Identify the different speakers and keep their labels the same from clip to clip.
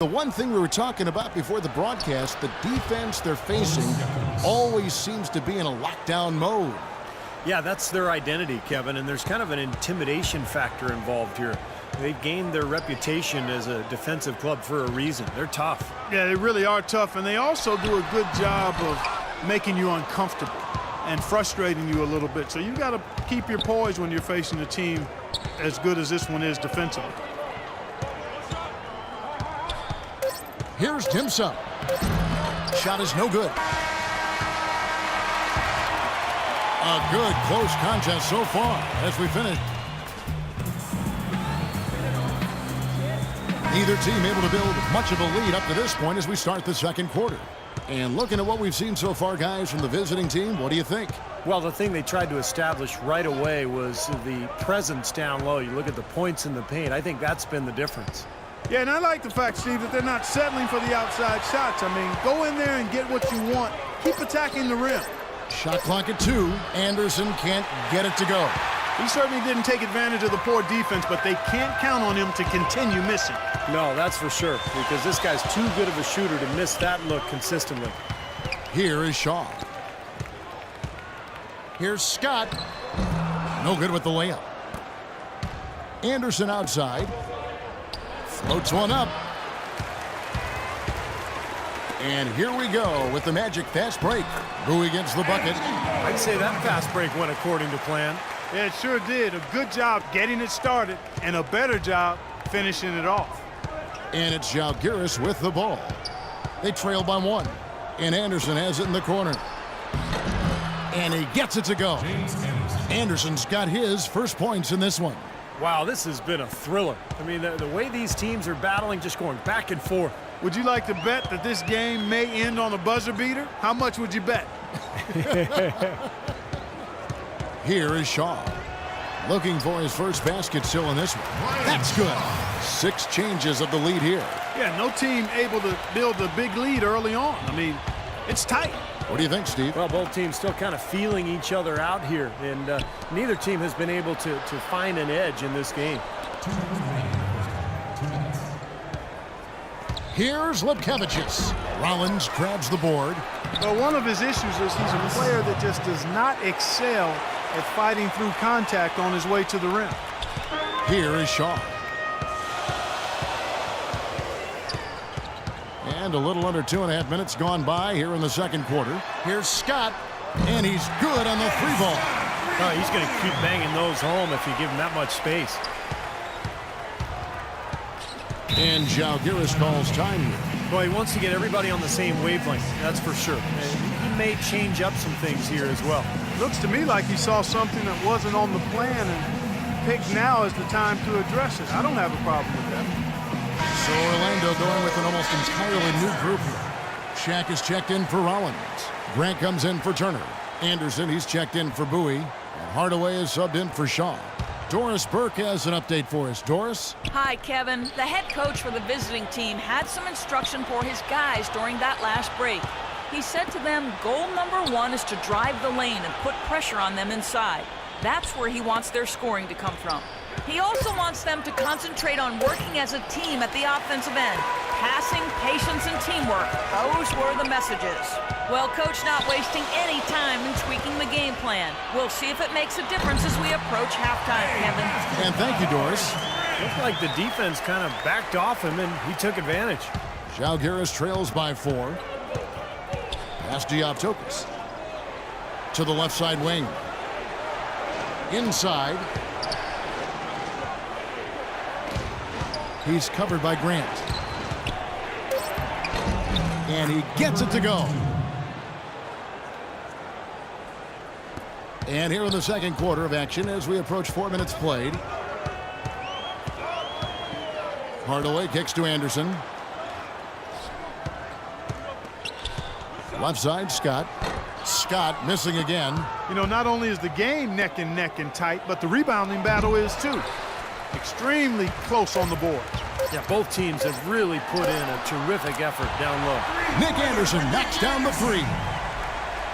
Speaker 1: The one thing we were talking about before the broadcast, the defense they're facing always seems to be in a lockdown mode.
Speaker 2: Yeah, that's their identity, Kevin, and there's kind of an intimidation factor involved here. They've gained their reputation as a defensive club for a reason. They're tough.
Speaker 3: Yeah, they really are tough, and they also do a good job of making you uncomfortable and frustrating you a little bit. So you got to keep your poise when you're facing a team as good as this one is defensively.
Speaker 1: Here's Timpson. Shot is no good. A good close contest so far as we finish. Neither team able to build much of a lead up to this point as we start the second quarter. And looking at what we've seen so far, guys, from the visiting team, what do you think?
Speaker 2: Well, the thing they tried to establish right away was the presence down low. You look at the points in the paint. I think that's been the difference.
Speaker 3: Yeah, and I like the fact, Steve, that they're not settling for the outside shots. I mean, go in there and get what you want. Keep attacking the rim.
Speaker 1: Shot clock at 2. Anderson can't get it to go.
Speaker 3: He certainly didn't take advantage of the poor defense, but they can't count on him to continue missing.
Speaker 2: No, that's for sure, because this guy's too good of a shooter to miss that look consistently.
Speaker 1: Here is Shaw. Here's Scott. No good with the layup. Anderson outside. Floats one up. And here we go with the Magic fast break. Bowie gets the bucket.
Speaker 2: I'd say that fast break went according to plan.
Speaker 3: Yeah, it sure did. A good job getting it started and a better job finishing it off.
Speaker 1: And it's Zalgiris with the ball. They trail by 1. And Anderson has it in the corner. And he gets it to go. Anderson's got his first points in this one.
Speaker 2: Wow, this has been a thriller. I mean, the way these teams are battling, just going back and forth.
Speaker 3: Would you like to bet that this game may end on a buzzer beater? How much would you bet?
Speaker 1: Here is Shaw. Looking for his first basket still in this one. That's good. 6 changes of the lead here.
Speaker 3: Yeah, no team able to build a big lead early on. I mean, it's tight.
Speaker 1: What do you think, Steve?
Speaker 2: Well, both teams still kind of feeling each other out here, and neither team has been able to find an edge in this game.
Speaker 1: Here's Lipkevicius. Rollins grabs the board.
Speaker 3: Well, one of his issues is he's a player that just does not excel at fighting through contact on his way to the rim.
Speaker 1: Here is Shaw. And a little under 2.5 minutes gone by here in the second quarter. Here's Scott, and he's good on the 3-ball.
Speaker 2: Oh, he's going to keep banging those home if you give him that much space.
Speaker 1: And Zalgiris calls time here.
Speaker 2: Well, he wants to get everybody on the same wavelength, that's for sure. And he may change up some things here as well.
Speaker 3: Looks to me like he saw something that wasn't on the plan and picked now as the time to address it. I don't have a problem with that.
Speaker 1: So Orlando going with an almost entirely new group here. Shaq is checked in for Rollins. Grant comes in for Turner. Anderson, he's checked in for Bowie. And Hardaway is subbed in for Shaw. Doris Burke has an update for us. Doris?
Speaker 4: Hi, Kevin. The head coach for the visiting team had some instruction for his guys during that last break. He said to them, goal number 1 is to drive the lane and put pressure on them inside. That's where he wants their scoring to come from. He also wants them to concentrate on working as a team at the offensive end. Passing, patience, and teamwork. Those were the messages. Well, Coach not wasting any time in tweaking the game plan. We'll see if it makes a difference as we approach halftime, Kevin.
Speaker 1: And thank you, Doris.
Speaker 2: Looked like the defense kind of backed off him, and he took advantage.
Speaker 1: Zalgiris trails by 4. Pass Dioptokis. To the left side wing. Inside. He's covered by Grant. And he gets it to go. And here in the second quarter of action as we approach 4 minutes played. Hardaway kicks to Anderson. Left side, Scott. Scott missing again.
Speaker 3: You know, not only is the game neck and tight, but the rebounding battle is too. Extremely close on the board.
Speaker 2: Yeah, both teams have really put in a terrific effort down low.
Speaker 1: Nick Anderson knocks down the 3.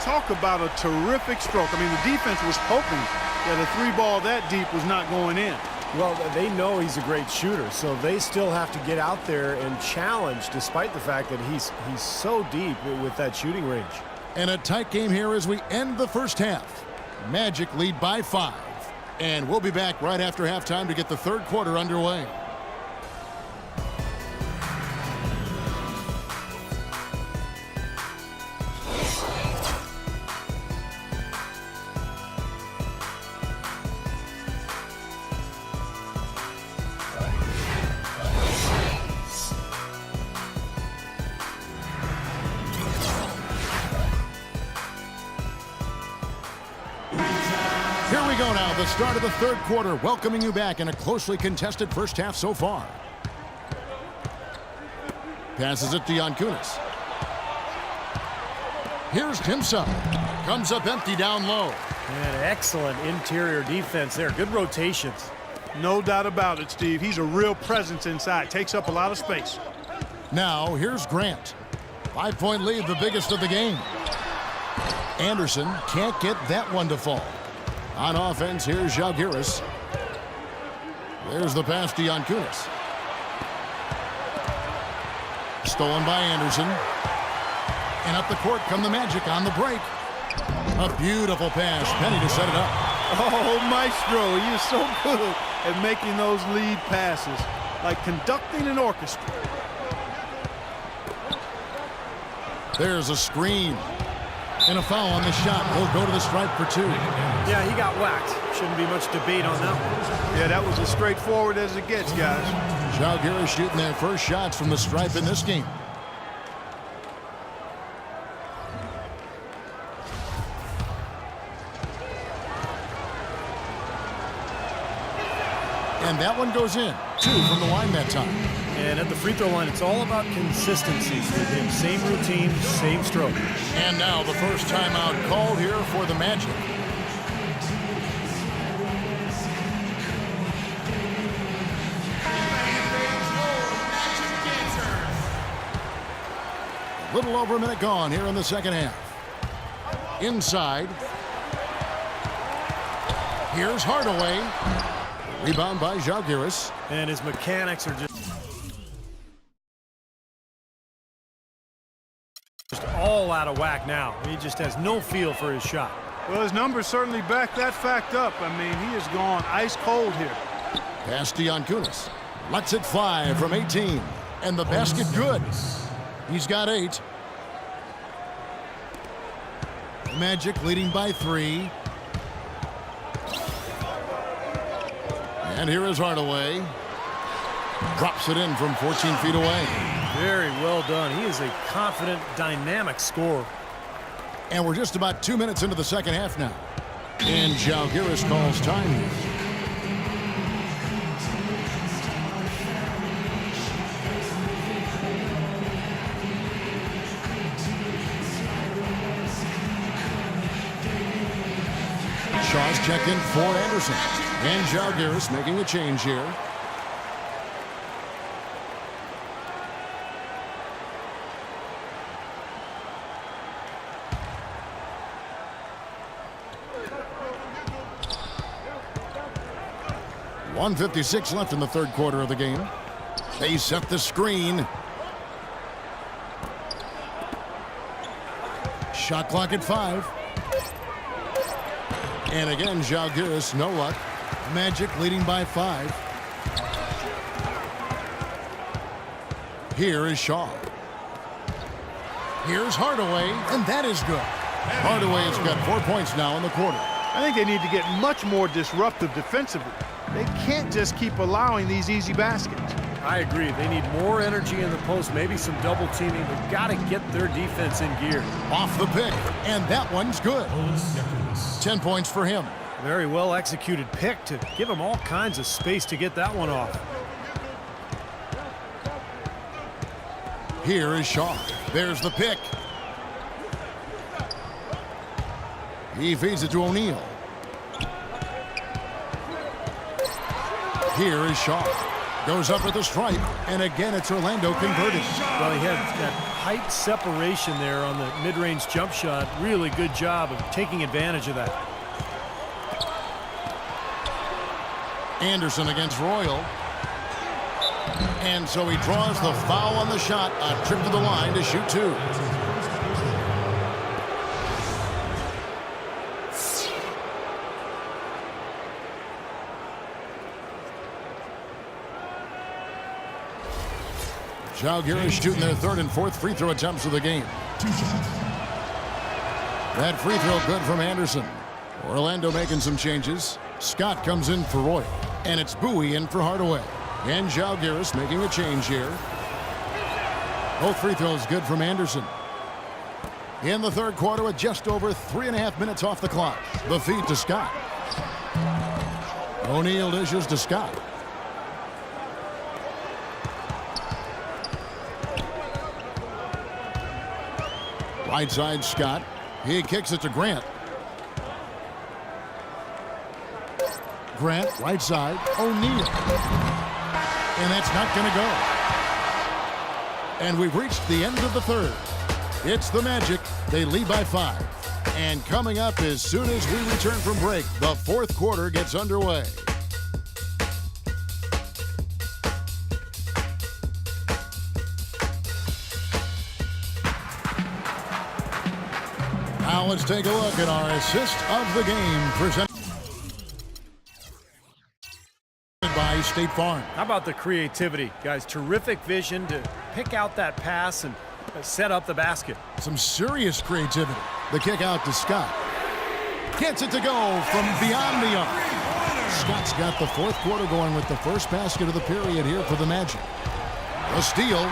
Speaker 3: Talk about a terrific stroke. I mean, the defense was hoping that a 3-ball that deep was not going in.
Speaker 2: Well, they know he's a great shooter, so they still have to get out there and challenge, despite the fact that he's so deep with that shooting range.
Speaker 1: And a tight game here as we end the first half. Magic lead by 5. And we'll be back right after halftime to get the third quarter underway. Here we go now, the start of the third quarter, welcoming you back in a closely contested first half so far. Passes it to Yankunis. Here's Timsah. Comes up empty down low.
Speaker 2: And excellent interior defense there. Good rotations.
Speaker 3: No doubt about it, Steve. He's a real presence inside. Takes up a lot of space.
Speaker 1: Now, here's Grant. 5-point lead, the biggest of the game. Anderson can't get that one to fall. On offense, here's Zalgiris. There's the pass to Yankunis. Stolen by Anderson. And up the court come the Magic on the break. A beautiful pass. Penny to set it up.
Speaker 3: Oh, Maestro, he is so good at making those lead passes. Like conducting an orchestra.
Speaker 1: There's a screen. And a foul on the shot. He'll go to the stripe for 2.
Speaker 2: Yeah, he got whacked. Shouldn't be much debate on that one.
Speaker 3: Yeah, that was as straightforward as it gets, guys.
Speaker 1: Zalgiris shooting their first shots from the stripe in this game. And that one goes in. 2 from the line that time.
Speaker 2: And at the free throw line, it's all about consistency with him. Same routine, same stroke.
Speaker 1: And now the first timeout called here for the Magic. A little over a minute gone here in the second half. Inside. Here's Hardaway. Rebound by Zalgiris.
Speaker 2: And his mechanics are just all out of whack now. He just has no feel for his shot.
Speaker 3: Well, his numbers certainly back that fact up. I mean, he has gone ice cold here.
Speaker 1: Pass to Yankunis. Lets it fly from 18. And the basket good. He's got 8. Magic leading by 3. And here is Hardaway. Drops it in from 14 feet away.
Speaker 2: Very well done. He is a confident, dynamic scorer.
Speaker 1: And we're just about 2 minutes into the second half now. And Zalgiris calls time here. Shaw's checked in for Anderson. And Zalgiris making a change here. .156 left in the third quarter of the game. They set the screen. Shot clock at 5. And again, Zalgiris, no luck. Magic leading by 5. Here is Shaw. Here's Hardaway, and that is good. Hardaway has got 4 points now in the quarter.
Speaker 3: I think they need to get much more disruptive defensively. They can't just keep allowing these easy baskets.
Speaker 2: I agree. They need more energy in the post, maybe some double teaming, but got to get their defense in gear.
Speaker 1: Off the pick, and that one's good. 10 points for him.
Speaker 2: Very well executed pick to give him all kinds of space to get that one off.
Speaker 1: Here is Shaw. There's the pick. He feeds it to O'Neal. Here is Shaw. Goes up at the stripe, and again it's Orlando converted.
Speaker 2: Well, he had that height separation there on the mid-range jump shot. Really good job of taking advantage of that.
Speaker 1: Anderson against Royal. And so he draws the foul on the shot. A trip to the line to shoot two. Žalgiris shooting their third and fourth free throw attempts of the game. That free throw good from Anderson. Orlando making some changes. Scott comes in for Royal. And it's Bowie in for Hardaway. And Žalgiris making a change here. Both free throws good from Anderson. In the third quarter with just over 3.5 minutes off the clock. The feed to Scott. O'Neal dishes to Scott. Right side Scott. He kicks it to Grant. Grant, right side, O'Neal. And that's not going to go. And we've reached the end of the third. It's the Magic. They lead by 5. And coming up as soon as we return from break, the fourth quarter gets underway. Now let's take a look at our assist of the game presented by State Farm.
Speaker 2: How about the creativity, guys? Terrific vision to pick out that pass and set up the basket.
Speaker 1: Some serious creativity. The kick out to Scott. Gets it to go from beyond the arc. Scott's got the fourth quarter going with the first basket of the period here for the Magic. A steal.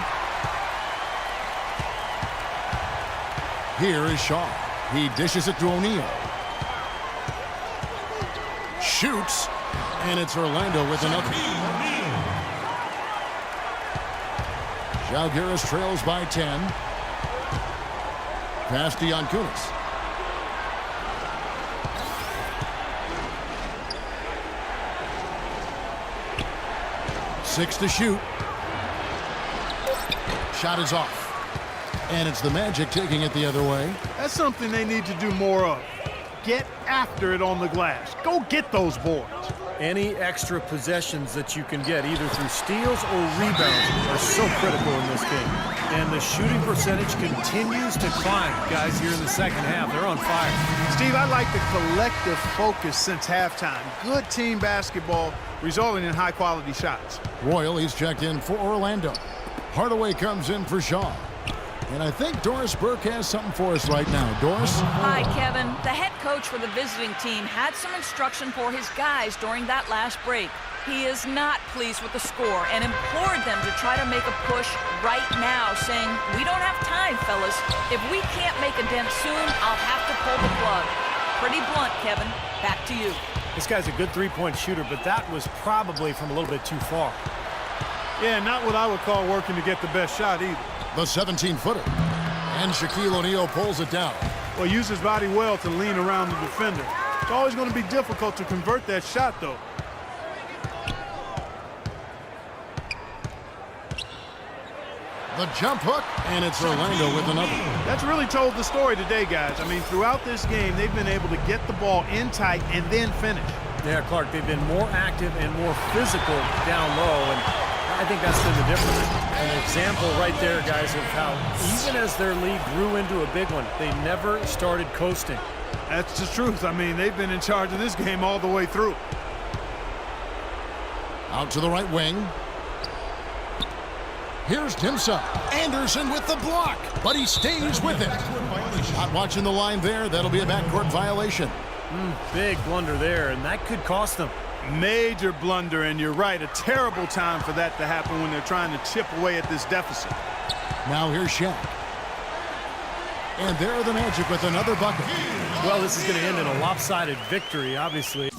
Speaker 1: Here is Shaw. He dishes it to O'Neal. Shoots. And it's Orlando with another. Žalgiris trails by 10. Pass to Yankunis. Six to shoot. Shot is off. And it's the Magic taking it the other way.
Speaker 3: That's something they need to do more of. Get after it on the glass. Go get those boards.
Speaker 2: Any extra possessions that you can get, either through steals or rebounds, are so critical in this game. And the shooting percentage continues to climb, guys, here in the second half. They're on fire.
Speaker 3: Steve, I like the collective focus since halftime. Good team basketball resulting in high-quality shots.
Speaker 1: Royal, he's checked in for Orlando. Hardaway comes in for Shaw. And I think Doris Burke has something for us right now. Doris?
Speaker 4: Hi, Kevin. The head coach for the visiting team had some instruction for his guys during that last break. He is not pleased with the score and implored them to try to make a push right now, saying, "We don't have time, fellas. If we can't make a dent soon, I'll have to pull the plug." Pretty blunt, Kevin. Back to you.
Speaker 2: This guy's a good three-point shooter, but that was probably from a little bit too far.
Speaker 3: Yeah, not what I would call working to get the best shot either.
Speaker 1: The 17-footer. And Shaquille O'Neal pulls it down.
Speaker 3: Well, use his body well to lean around the defender. It's always going to be difficult to convert that shot, though.
Speaker 1: The jump hook, and it's Orlando with another.
Speaker 3: That's really told the story today, guys. I mean, throughout this game, they've been able to get the ball in tight and then finish.
Speaker 2: Yeah, Clark, they've been more active and more physical down low, and I think that's been the difference. An example right there, guys, of how even as their lead grew into a big one, they never started coasting.
Speaker 3: That's the truth. I mean, they've been in charge of this game all the way through.
Speaker 1: Out to the right wing. Here's Timsa. Anderson with the block, but he stays with it. Not watching the line there. That'll be a backcourt violation.
Speaker 2: Big blunder there, and that could cost them.
Speaker 3: Major blunder, and you're right. A terrible time for that to happen when they're trying to chip away at this deficit.
Speaker 1: Now here's Shaq. And there are the Magic with another bucket.
Speaker 2: Well, this is going to end in a lopsided victory, obviously.